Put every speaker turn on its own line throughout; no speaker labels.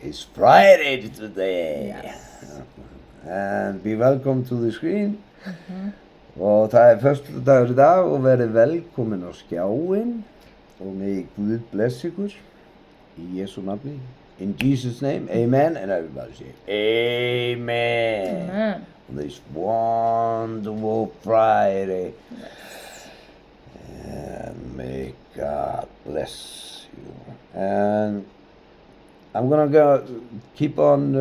It's Friday today.
Yes.
And be welcome to the screen. Og það föstudagur í dag og verið velkomin á skjáinn og megi Guð bless ykkur í Jesú nafni. In Jesus' name, amen, and everybody say amen.
Amen.
On this wonderful Friday. And may God bless you. And I'm gonna keep on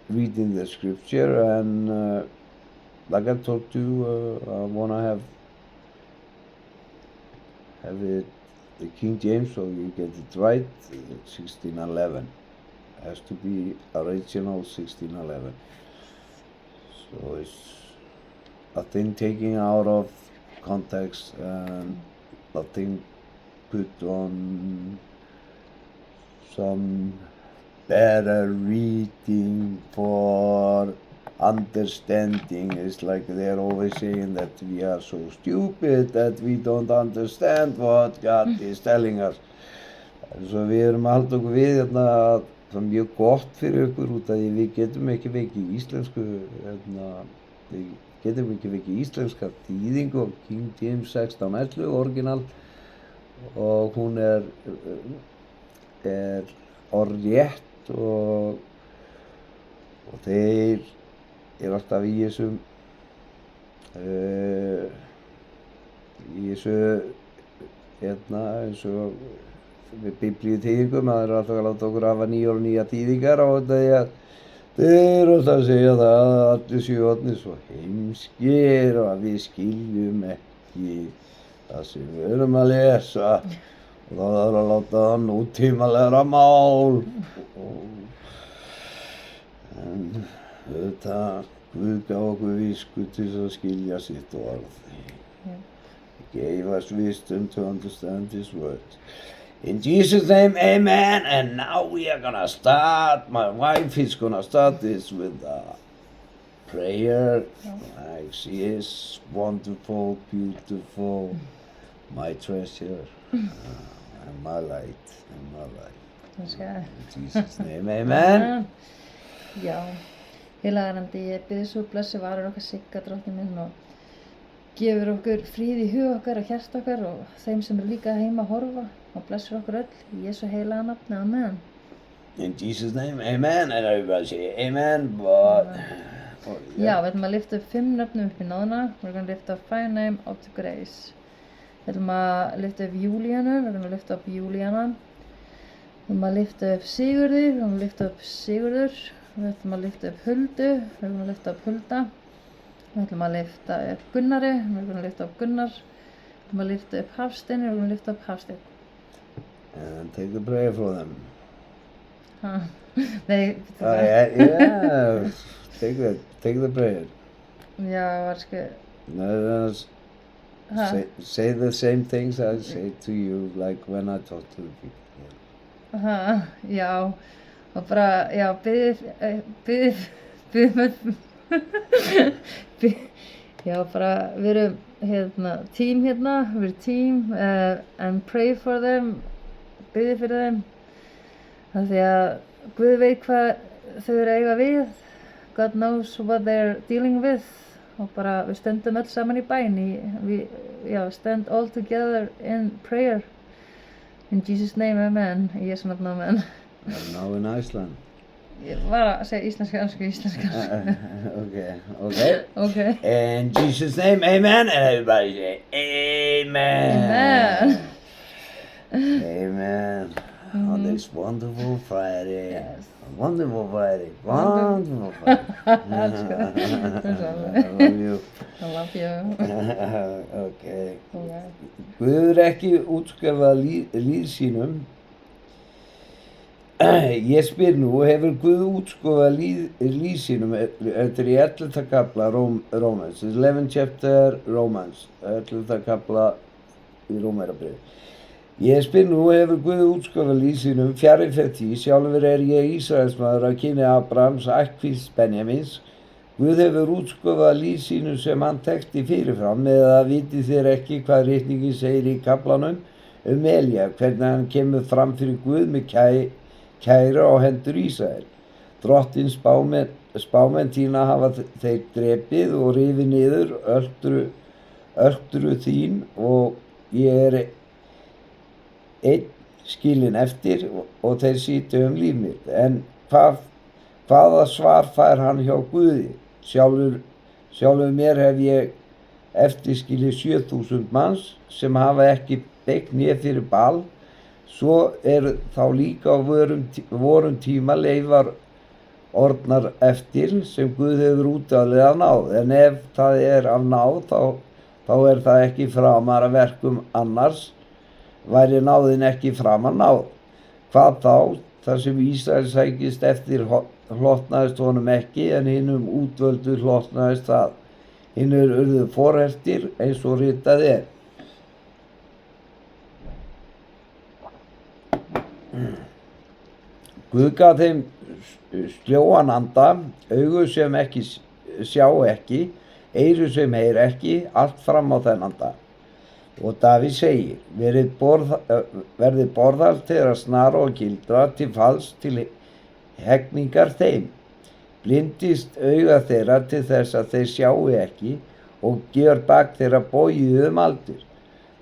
reading the scripture, and like I told you, I wanna have it the King James so you get it right. 1611 has to be original 1611. So it's a thing taken out of context and a thing put on some better reading for understanding. It's like they're always saying that we are so stupid that we don't understand what God is telling us. Svo við erum að halda okkur við hérna að það er mjög gott fyrir ykkur út af því við getum ekki fengið íslensku við getum ekki fengið íslenska þýðingu á King James 1611 orginal og hún er orðrétt og þeir eru alltaf í þessu eins og við biblíuþýðingum, það er alltaf að láta okkur hafa nýja þýðingar á þetta því að þeir eru alltaf að segja það að allir séu orðnir svo heimskir og að við skiljum ekki það sem við erum að lesa og það er að láta það nútímalegra mál en auðvitað Guð gaf okkur visku til að skilja sitt orð. He gave us wisdom to understand His words. In Jesus' name, amen. And now we are gonna start. My wife is gonna start this with a prayer. Like she is wonderful, beautiful, my treasure, and my light, In Jesus' name, amen.
Já, heilagarandi, ég bið svo blessi varir okkar Sigga drottinn minn og gefur okkur fríð í hug okkar og hjarta okkar og þeim sem eru líka heima að horfa og blessur okkur öll í Jesú heilaga nafni, amen.
In Jesus' name, amen, and everybody say amen, but...
Já, við ætlum að lyfta upp 5 nöfnum upp í náðuna. We're going to lift up 5 names up to grace. Við ætlum að lyfta upp Júlíanu, we're going to lift up Júlíana. Við ætlum að lyfta upp Sigurði, we're going to lift up Sigurður. Við ætlum að lyfta upp Huldu, we're going to lift up Hulda. Við ætlum að lyfta upp Gunnari, we're going to lift up Gunnar. Við ætlum að lyfta upp Hafstein, we're going to lift up Hafstein.
And take the prayer for them.
Nei,
Yeah, take the prayer.
Já, var sko...
No, say the same things I say to you, like when I talk to the people.
Já, og bara, já, já, bara, við erum tím við erum tím, and pray for them, biðið fyrir þeim, af því að Guð veit hvað þau eru að eiga við, God knows what they're dealing with, og bara við stöndum öll saman í bæn, stand all together in prayer, in Jesus' name, amen, í Jesú nafni, amen.
I'm now in Iceland.
Ég var að segja íslenska.
Okay. In Jesus' name, amen, and everybody say amen. Amen. On this wonderful Friday.
Yes.
Wonderful Friday. Wonderful Friday. I love you.
I love you.
Okay.
Okay.
Guð ekki útskrifa líð sínum. Ég spyr nú, hefur Guð útskrifa líð sínum eftir í 11. kafla Romans, 11th chapter Romans, 11. kafla í Rómverjabréfi. Ég spyr nú, hefur Guð útskrifa líð sínum fjarri fyrir því, sjálfur ég Ísraelsmaður af kyni Abrahams, ættkvísl Benjamins. Guð hefur útskrifa líð sínum sem hann þekkti fyrirfram, eða vitið þér ekki hvað ritningin segir í kaflanum Elía, hvernig hann kemur fram fyrir Guð með kæru á hendur Ísrael. Drottins spámenn þína hafa þeir drepið og rifið niður öldru þín og ég einn skilinn eftir og þeir sýtu líf mitt. En hvaða svar fær hann hjá Guði? Sjálfur mér hef ég eftirskilið 7000 manns sem hafa ekki beygt né fyrir Baal. Svo þá líka á vorum tíma leifar orðnar eftir sem Guð hefur útvalið af náð. En ef það af náð, þá það ekki framar að verkum annars, væri náðin ekki framar náð. Hvað þá, þar sem Ísrael sækist eftir hlotnaðist honum ekki, en hinum útvöldu hlotnaðist það. Hinnir urðu forhertir eins og ritað er. Guð gaf þeim sljóan anda, augu sem ekki sjá ekki, eyru sem heyra ekki, allt fram á þennan dag. Og Davíð segir, verði borðar þeirra snara og gildra til falls til hegningar þeim. Blindist auga þeirra til þess að þeir sjáu ekki og gjör bak þeirra bogið aldur.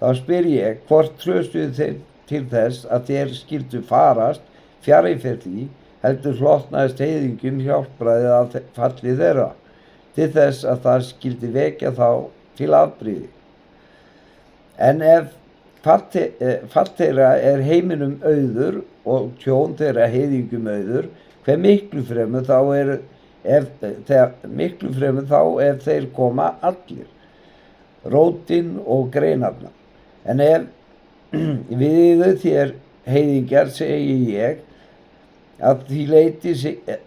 Þá spyr ég, hvort tröstuðu þeir til þess að þeir skyldu farast fjarri fyrir því, heldur hlotnaðist heiðingum hjálpræðið af falli þeirra, til þess að það skyldi vekja þá til afbrýði. En ef fall þeirra heiminum auður og tjón þeirra heiðingum auður, hve miklu fremur þá ef þeir koma allir, rótin og greinarnar. En ef við þér heiðingjar segi ég, að því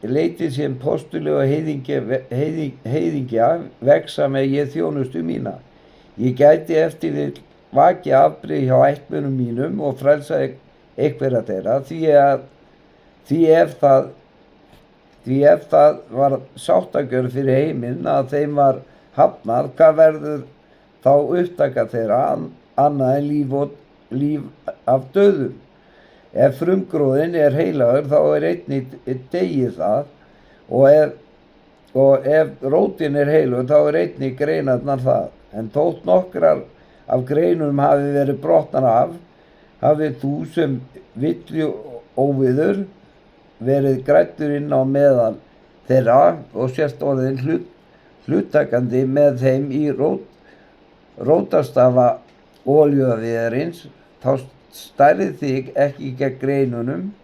leiti sem postulega heiðingja veksa með ég þjónustu mína. Ég gæti eftir vil vakja afbrigði hjá ættmönnum mínum og frelsa einhverja þeirra, því ef það var sáttagjörð fyrir heiminn að þeim var hafnað, hvað verður þá upptaka þeirra annað en líf af dauðum? Ef frumgróðinn heilagur, þá einnig degi það, og ef rótin heilagur, þá einnig greinarnar það. En þótt nokkrar af greinunum hafi verið brotnar af, hafi þú sem villi óviður verið græddur inn á meðal þeirra og sést orðin hluttakandi með þeim í rótastafa olíuviðarins, þá stærðið þig ekki gegn greinunum.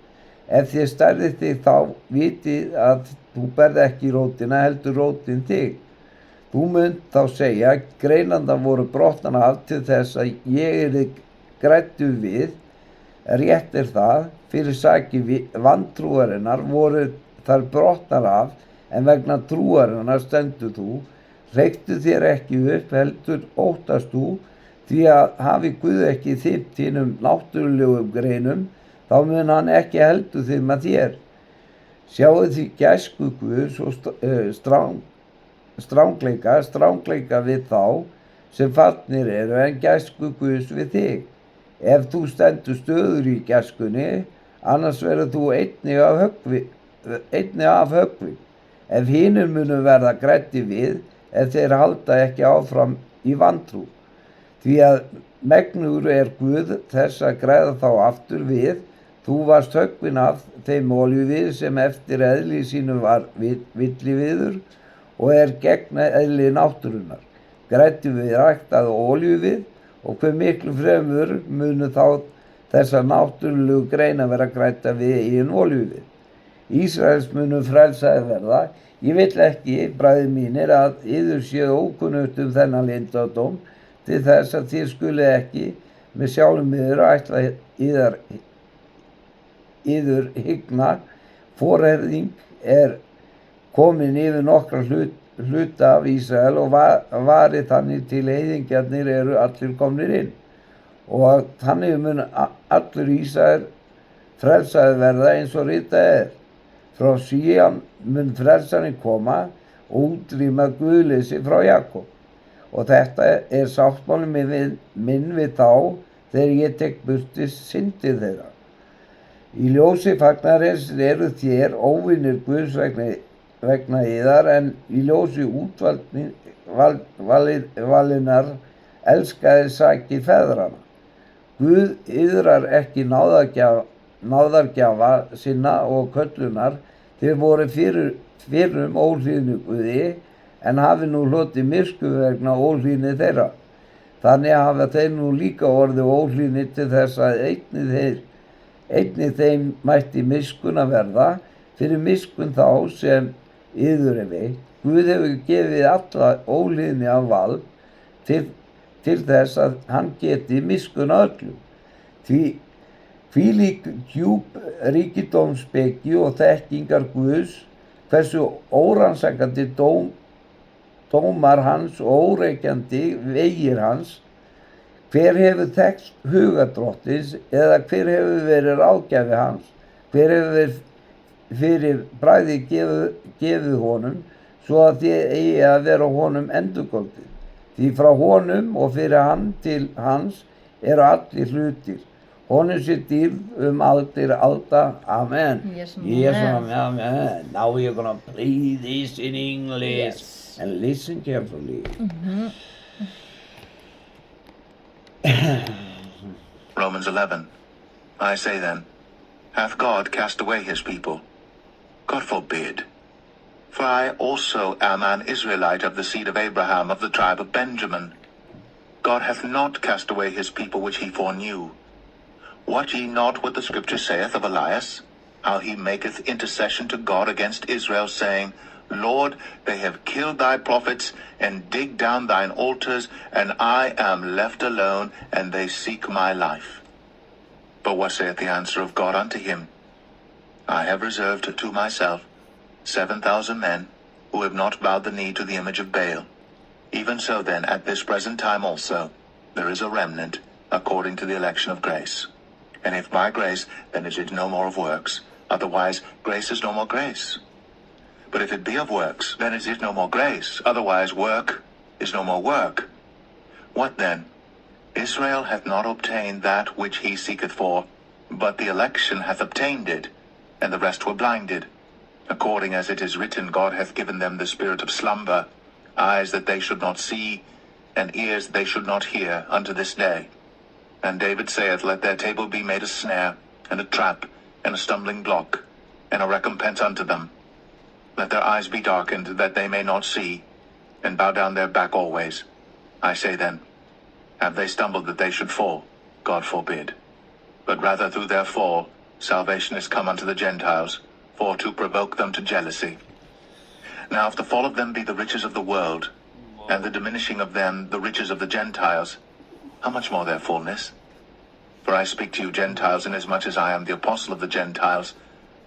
Ef þið stærðið þig, þá vitið að þú berð ekki rótina, heldur rótin þig. Þú munt þá segja, greinanda voru brotnar af til þess að ég yrði græddur við. Rétt það, fyrir sakir vantrúarinnar voru þar brotnar af, en vegna trúarinnar stendur þú. Hreyktu þér ekki upp, heldur óttast þú, því að hafi Guð ekki þymt þínum náttúrulegum greinum, þá mun hann ekki heldur þyrma þér. Sjáu því gæsku Guðs og strángleika við þá sem fallnir eru, en gæsku Guðs við þig. Ef þú stendur stöður í gæskunni, annars verður þú einnig af höggvin. Ef hinir munu verða græddir við, ef þeir halda ekki áfram í vantrú. Því að megnur Guð þess að græða þá aftur við, þú varst höggvin af þeim olíuvið sem eftir eðli sínu var villiviður og gegn eðli náttúrunnar. Græddu við ræktað olíuvið, og hve miklu fremur munu þá þessar náttúrulegu greina vera grædda við í olíuvið. Ísraels munu frelsaðir verða. Ég vill ekki, bræður mínir, að yður séð ókunnugt þennan leyndardóm, til þess að þér skuli ekki með sjálfum yður ætla yður hygna. Forherðing komin yfir nokkra hluta af Ísrael og vari þannig til heiðingjarnir eru allir komnir inn. Og þannig mun allur Ísrael frelsaðir verða eins og ritað Frá Sían mun frelsarinn koma og útrýma guðleysi frá Jakob. Og þetta sáttmáli minn við þá þegar ég tek burtu syndir þeirra. Í ljósi fagnarins eru þér óvinir Guðs vegna yðar, en í ljósi valinnar elskaði sakir feðrana. Guð iðrar ekki náðargjafa sinna og köllunar, þeir voru fyrrum óhlýðnu Guði, en hafi nú hlotið miskunn vegna óhlýðni þeirra. Þannig hafa þeir nú líka orðið óhlýðnir til þess að einnig þeim mætti miskunn að verða fyrir miskunn þá sem yður er veitt. Guð hefur gefið alla óhlýðni af vald til þess að hann geti miskunn að öllum. Hvílík djúp ríkidómsspeki og þekkingar Guðs, hversu órannsakandi dómar hans og óreikjandi vegir hans. Hver hefur þekkt huga drottins, eða hver hefur verið ráðgjafi hans? Hver hefur fyrir bragði gefið honum, svo að þið eigi að vera honum endurgoldið? Því frá honum og fyrir hann til hans eru allir hlutir. Honum sé dýrð aldir alda. Amen.
Yes,
Amen. Now we are going to play this in English.
Yes.
And listen carefully.
Romans 11. I say then, hath God cast away his people? God forbid. For I also am an Israelite of the seed of Abraham, of the tribe of Benjamin. God hath not cast away his people which he foreknew. Wot ye not what the scripture saith of Elias, how he maketh intercession to God against Israel, saying, Lord, they have killed thy prophets, and digged down thine altars, and I am left alone, and they seek my life. But what saith the answer of God unto him? I have reserved to myself 7,000 men, who have not bowed the knee to the image of Baal. Even so then, at this present time also, there is a remnant, according to the election of grace. And if by grace, then is it no more of works. Otherwise, grace is no more grace. But if it be of works, then is it no more grace. Otherwise, work is no more work. What then? Israel hath not obtained that which he seeketh for, but the election hath obtained it, and the rest were blinded. According as it is written, God hath given them the spirit of slumber, eyes that they should not see, and ears that they should not hear, unto this day. And David saith, Let their table be made a snare, and a trap, and a stumbling block, and a recompense unto them. Let their eyes be darkened, that they may not see, and bow down their back always. I say then, have they stumbled that they should fall? God forbid. But rather through their fall, salvation is come unto the Gentiles, for to provoke them to jealousy. Now if the fall of them be the riches of the world, and the diminishing of them the riches of the Gentiles, how much more their fullness? For I speak to you Gentiles, inasmuch as I am the apostle of the Gentiles,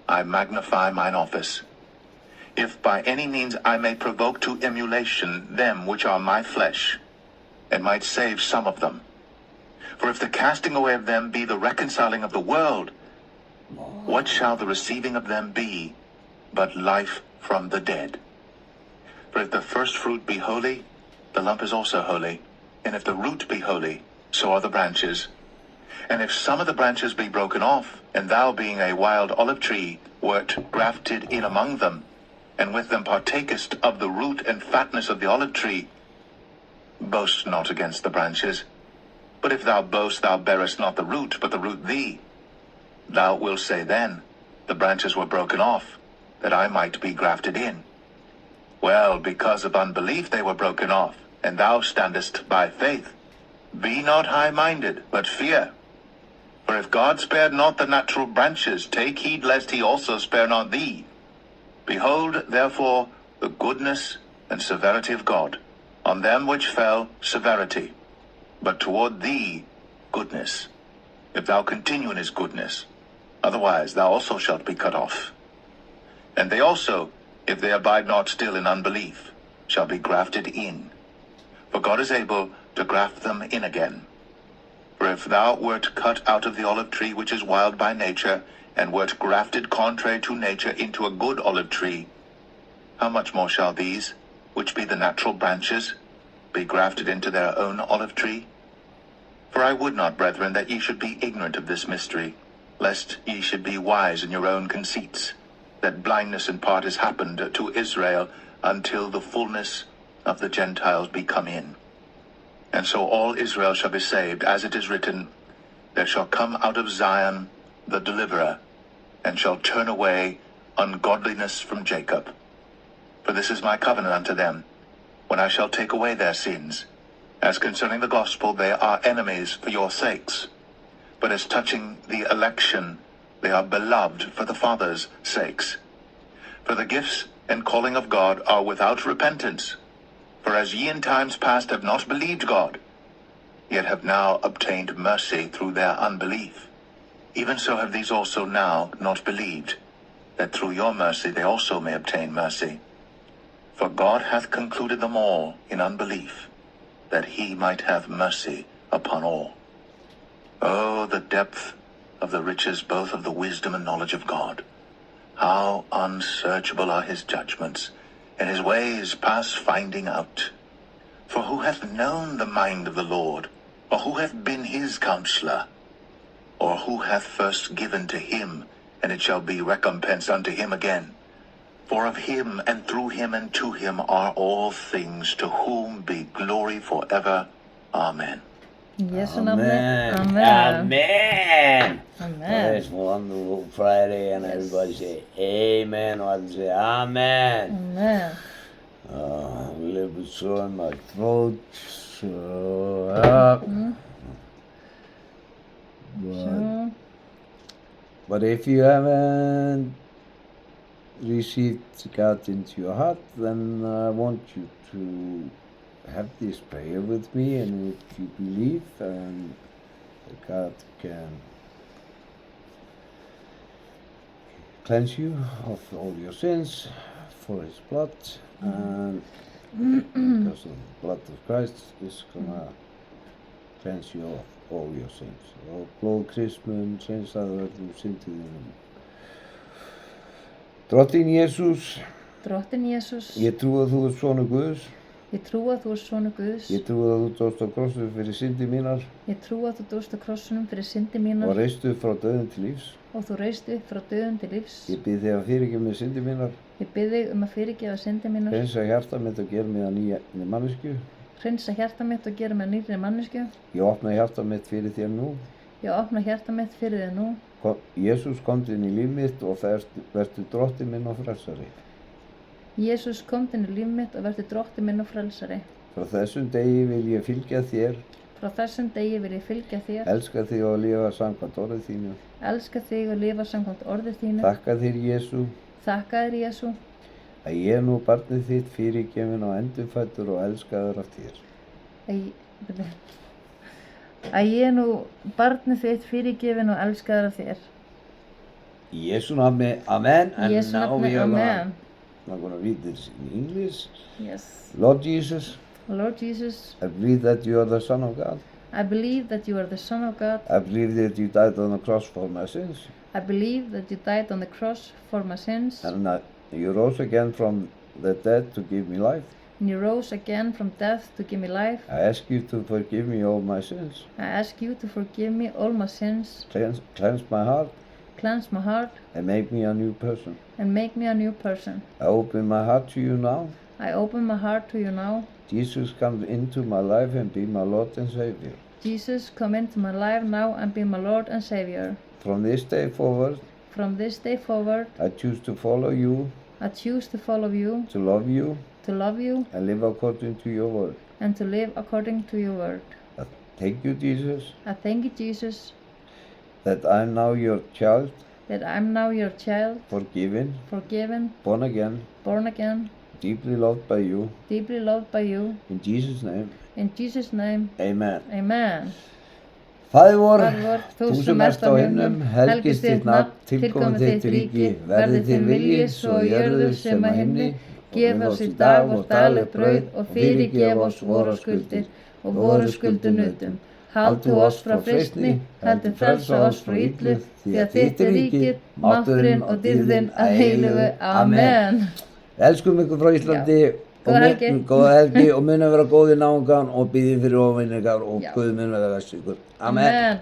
I magnify mine office. If by any means I may provoke to emulation them which are my flesh, and might save some of them. For if the casting away of them be the reconciling of the world, what shall the receiving of them be, but life from the dead? For if the first fruit be holy, the lump is also holy. And if the root be holy, so are the branches. And if some of the branches be broken off, and thou being a wild olive tree wert grafted in among them, and with them partakest of the root and fatness of the olive tree, boast not against the branches. But if thou boast, thou bearest not the root, but the root thee. Thou wilt say then, the branches were broken off, that I might be grafted in. Well, because of unbelief they were broken off, and thou standest by faith. Be not high-minded, but fear. For if God spared not the natural branches, take heed lest he also spare not thee. Behold, therefore, the goodness and severity of God. On them which fell, severity, but toward thee, goodness, if thou continue in his goodness. Otherwise thou also shalt be cut off. And they also, if they abide not still in unbelief, shall be grafted in. For God is able to graft them in again. For if thou wert cut out of the olive tree which is wild by nature, and wert grafted contrary to nature into a good olive tree, how much more shall these, which be the natural branches, be grafted into their own olive tree? For I would not, brethren, that ye should be ignorant of this mystery, lest ye should be wise in your own conceits, that blindness in part is happened to Israel until the fullness of the Gentiles be come in. And so all Israel shall be saved, as it is written, there shall come out of Zion the deliverer, and shall turn away ungodliness from Jacob. For this is my covenant unto them, when I shall take away their sins. As concerning the gospel, they are enemies for your sakes. But as touching the election, they are beloved for the Father's sakes. For the gifts and calling of God are without repentance. For as ye in times past have not believed God, yet have now obtained mercy through their unbelief, even so have these also now not believed, that through your mercy they also may obtain mercy. For God hath concluded them all in unbelief, that he might have mercy upon all. Oh, the depth of the riches both of the wisdom and knowledge of God! How unsearchable are his judgments, and his ways past finding out. For who hath known the mind of the Lord, or who hath been his counselor? Or who hath first given to him, and it shall be recompensed unto him again? For of him, and through him, and to him are all things, to whom be glory forever. Amen.
Yes, and amen.
Amen.
Amen.
Amen.
Amen.
It's wonderful Friday, and
Yes.
everybody say amen, or I say amen.
Amen.
A little bit sore in my throat, so but if you haven't received God into your heart, then I want you to have this prayer with me, and if you believe, that God can cleanse you of all your sins for his blood, and because the blood of Christ is gonna cleanse you of all your sins. Og blóð Kristmun hreinsaði öllum syndum þínum. Drottinn Jesús,
Drottinn Jesús,
ég trúi að þú ert sonur Guðs.
ég trúi að þú ert sonur Guðs.
Ég trúi að þú dóst á krossinum fyrir syndi mínar
Ég trúi að þú dóst á krossunum fyrir syndi mínar
og reist upp frá dauðum til lífs.
og þú reist upp frá dauðum til lífs.
Ég bið þig að fyrirgefa mér syndi mínar,
Ég bið þig að fyrirgefa syndi mínar,
hreinsa hjarta mitt og gera mig að nýja manneskju.
hreinsa hjarta mitt og gera mig nýrri manneskju.
Ég opna hjarta mitt fyrir þér nú.
Ég opna hjarta mitt fyrir þig nú.
Jesús komdu inn í líf mitt og vertu drottinn minn og frelsari.
Jesús komdu inn í líf mitt og vertu drottinn minn og frelsari.
Frá þessum degi vil ég fylgja þér,
Frá þessum degi vil ég fylgja þér,
elska þig og lifa samkvæmt orðið þínu.
elska þig og lifa samkvæmt orðið þínu.
Þakka þér Jesú
Þakka þér Jesú
að ég er nú barnið þitt, fyrirgefinn og endurfæddur og elskaður af þér.
að ég er nú barnið þitt, fyrirgefinn og elskaður af þér.
Í Jesú nafni, amen.
Í Jesú nafni, amen.
I'm going to read this in English.
Yes.
Lord Jesus,
Lord Jesus,
I believe that you are the Son of God.
I believe that you are the Son of God.
I believe that you died on the cross for my sins.
I believe that you died on the cross for my sins.
And you rose again from the dead to give me life.
And you rose again from death to give me life.
I ask you to forgive me all my sins.
I ask you to forgive me all my sins,
Cleanse my heart
cleanse my heart,
and make me a new person.
and make me a new person.
I open my heart to you now.
I open my heart to you now.
Jesus, come into my life and be my Lord and Savior.
Jesus, come into my life now and be my Lord and Savior.
From this day forward,
From this day forward,
I choose to follow you,
I choose to follow you,
to love you,
to love you,
and live according to your word.
and to live according to your word.
I thank you, Jesus,
I thank you, Jesus,
that I'm now your child,
that I'm now your child,
forgiven,
forgiven,
born again,
born again,
deeply loved by you.
deeply loved by you.
In Jesus' name,
In Jesus' name,
amen.
amen.
Faðir vor,
Faðir vor,
þú sem ert á himnum, helgist þitt nafn, tilkomið þitt ríki, verði þinn vilji, svo í jörðu sem á himni. Gef oss í dag vårt dagleg brauð og fyrirgef oss vorar skuldir og voru skuldunutum. Haltu oss frá freistni, heldur frelsa oss frá illu, því að þitt er ríkið, mátturinn og dýrðin að eilífu. Amen. Við elskum ykkur frá Íslandi.
Góða helgi.
Góða helgi og munum vera góðir náungan og biðjum fyrir ofinningar og Guð mun vera þessu ykkur. Amen.